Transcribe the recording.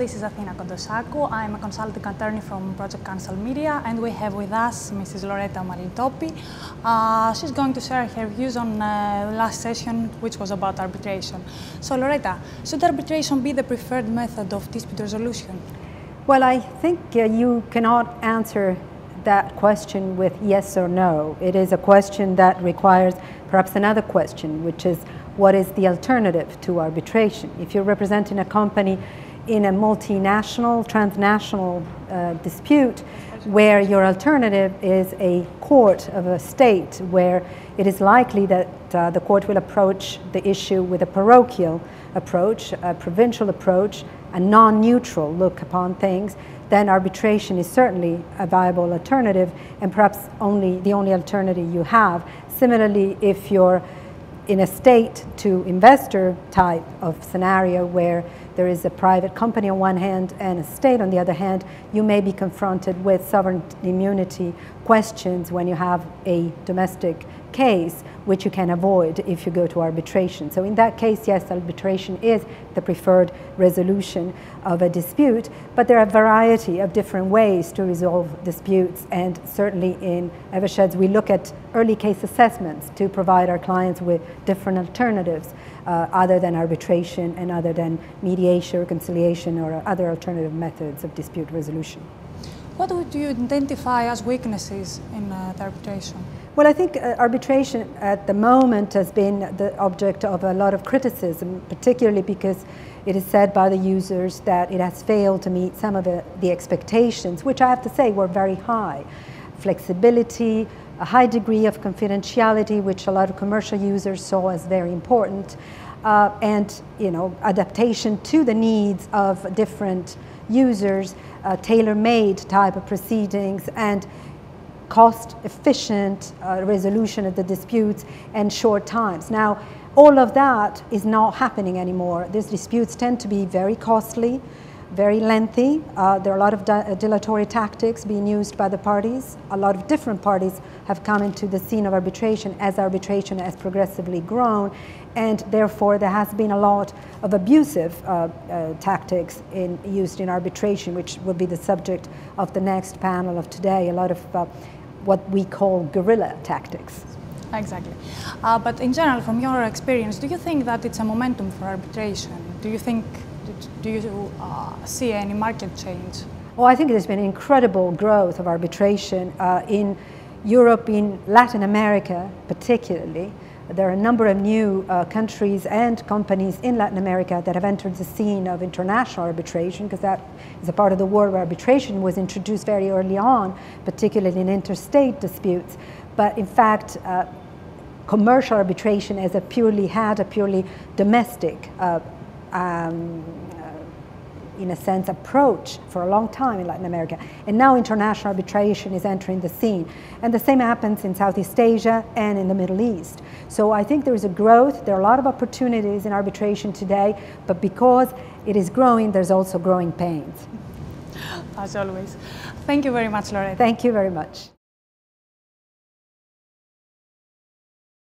this is Athina Kontosakou. I'm a consulting attorney from Project Counsel Media, and we have with us Mrs. Loretta Malintoppi. She's going to share her views on the last session, which was about arbitration. So Loretta, should arbitration be the preferred method of dispute resolution? Well, I think you cannot answer that question with yes or no. It is a question that requires perhaps another question, which is, what is the alternative to arbitration? If you're representing a company in a multinational, transnational dispute, where your alternative is a court of a state, where it is likely that the court will approach the issue with a parochial approach, a provincial approach, a non-neutral look upon things, then arbitration is certainly a viable alternative, and perhaps the only alternative you have. Similarly, if you're in a state to investor type of scenario where there is a private company on one hand and a state on the other hand, you may be confronted with sovereign immunity questions when you have a domestic case, which you can avoid if you go to arbitration. So in that case, yes, arbitration is the preferred resolution of a dispute, but there are a variety of different ways to resolve disputes, and certainly in Eversheds we look at early case assessments to provide our clients with different alternatives other than arbitration and other than mediation or conciliation or other alternative methods of dispute resolution. What would you identify as weaknesses in the arbitration? Well, I think arbitration at the moment has been the object of a lot of criticism, particularly because it is said by the users that it has failed to meet some of the expectations, which I have to say were very high. Flexibility, a high degree of confidentiality, which a lot of commercial users saw as very important, and adaptation to the needs of different users, tailor-made type of proceedings, and cost-efficient resolution of the disputes and short times. Now, all of that is not happening anymore. These disputes tend to be very costly, very lengthy. There are a lot of dilatory tactics being used by the parties. A lot of different parties have come into the scene of arbitration as arbitration has progressively grown, and therefore there has been a lot of abusive tactics used in arbitration, which will be the subject of the next panel of today. A lot of what we call guerrilla tactics. Exactly. But in general, from your experience, do you think that it's a momentum for arbitration? Do you see any market change? Well, I think there's been incredible growth of arbitration in Europe, in Latin America particularly. There are a number of new countries and companies in Latin America that have entered the scene of international arbitration, because that is a part of the world where arbitration was introduced very early on, particularly in interstate disputes. But in fact, commercial arbitration had a purely domestic in a sense, approach for a long time in Latin America. And now international arbitration is entering the scene. And the same happens in Southeast Asia and in the Middle East. So I think there is a growth. There are a lot of opportunities in arbitration today, but because it is growing, there's also growing pains. As always. Thank you very much, Loretta. Thank you very much.